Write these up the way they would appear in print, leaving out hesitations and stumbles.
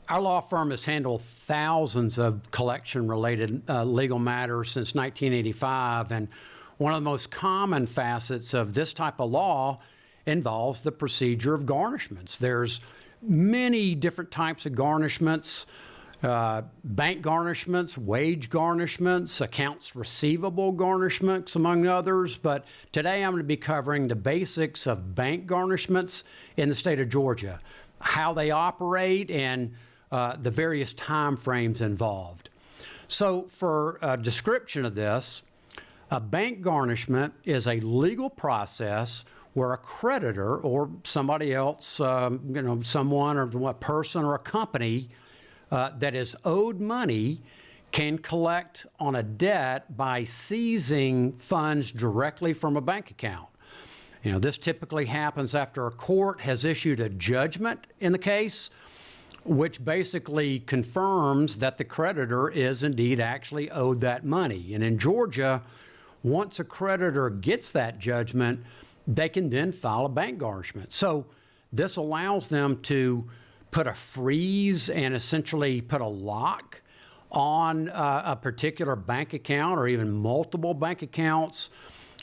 Our law firm has handled thousands of collection-related legal matters since 1985, and one of the most common facets of this type of law involves the procedure of garnishments. There's many different types of garnishments, bank garnishments, wage garnishments, accounts receivable garnishments, among others. But today I'm going to be covering the basics of bank garnishments in the state of Georgia, how they operate, and the various time frames involved. So for a description of this, a bank garnishment is a legal process where a creditor or somebody else, someone or a person or a company that is owed money can collect on a debt by seizing funds directly from a bank account. This typically happens after a court has issued a judgment in the case, which basically confirms that the creditor is indeed actually owed that money. And in Georgia, once a creditor gets that judgment, they can then file a bank garnishment. So this allows them to put a freeze and essentially put a lock on a particular bank account or even multiple bank accounts,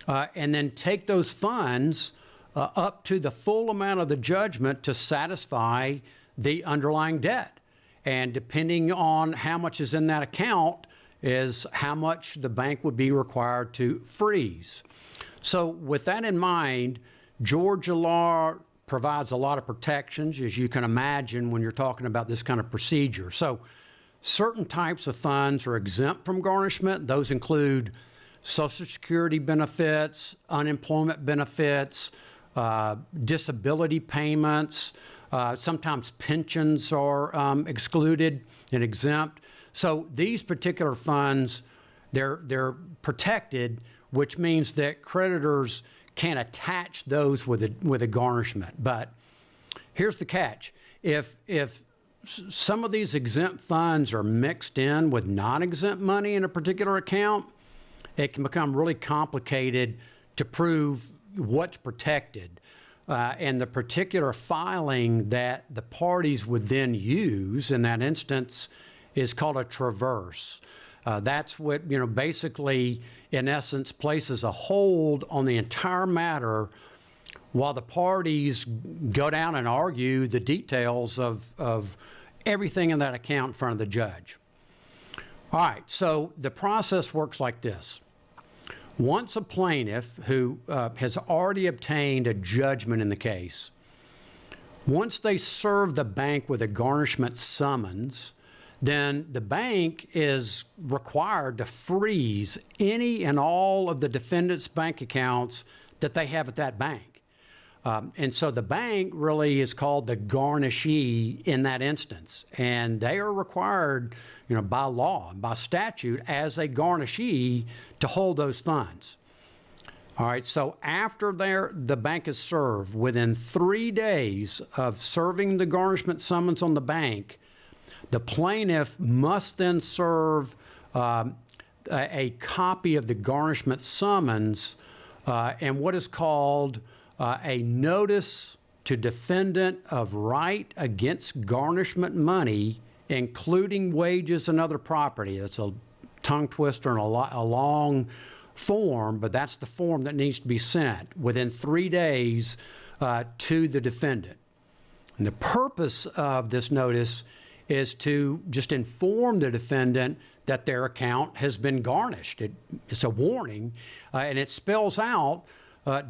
and then take those funds up to the full amount of the judgment to satisfy the underlying debt. And depending on how much is in that account is how much the bank would be required to freeze. So with that in mind, Georgia law provides a lot of protections, as you can imagine, when you're talking about this kind of procedure. So certain types of funds are exempt from garnishment. Those include Social Security benefits, unemployment benefits, disability payments. Sometimes pensions are excluded and exempt. So these particular funds, they're protected, which means that creditors can't attach those with a garnishment. But here's the catch. If some of these exempt funds are mixed in with non-exempt money in a particular account, it can become really complicated to prove what's protected. And the particular filing that the parties would then use in that instance is called a traverse. That's what, basically, in essence, places a hold on the entire matter while the parties go down and argue the details of everything in that account in front of the judge. All right, so the process works like this. Once a plaintiff who has already obtained a judgment in the case, once they serve the bank with a garnishment summons, then the bank is required to freeze any and all of the defendant's bank accounts that they have at that bank. And so the bank really is called the garnishee in that instance. And they are required, by law, by statute, as a garnishee to hold those funds. All right, so after the bank is served, within 3 days of serving the garnishment summons on the bank, the plaintiff must then serve a copy of the garnishment summons and what is called a notice to defendant of right against garnishment money, including wages and other property. That's a tongue twister and a long form, but that's the form that needs to be sent within 3 days to the defendant. And the purpose of this notice is to just inform the defendant that their account has been garnished. It's a warning, and it spells out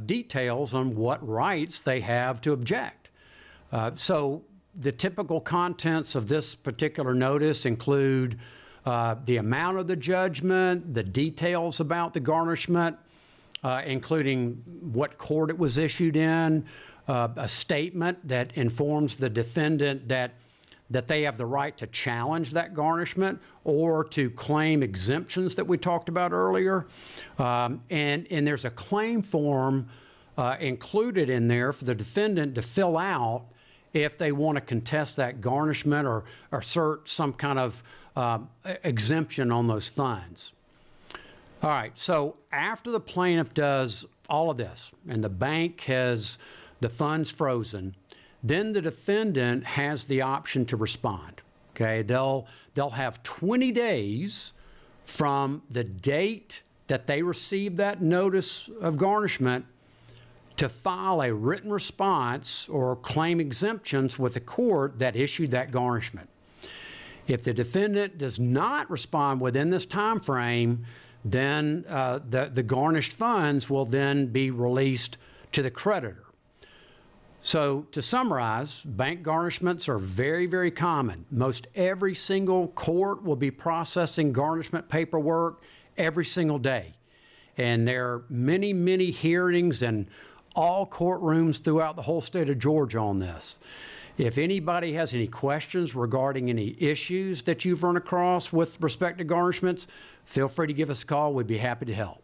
details on what rights they have to object. So the typical contents of this particular notice include the amount of the judgment, the details about the garnishment, including what court it was issued in, a statement that informs the defendant that they have the right to challenge that garnishment or to claim exemptions that we talked about earlier. And there's a claim form included in there for the defendant to fill out if they want to contest that garnishment or assert some kind of exemption on those funds. All right, so after the plaintiff does all of this and the bank has the funds frozen, then the defendant has the option to respond. Okay, they'll have 20 days from the date that they receive that notice of garnishment to file a written response or claim exemptions with the court that issued that garnishment. If the defendant does not respond within this time frame, then the garnished funds will then be released to the creditor. So to summarize, bank garnishments are very, very common. Most every single court will be processing garnishment paperwork every single day. And there are many, many hearings in all courtrooms throughout the whole state of Georgia on this. If anybody has any questions regarding any issues that you've run across with respect to garnishments, feel free to give us a call. We'd be happy to help.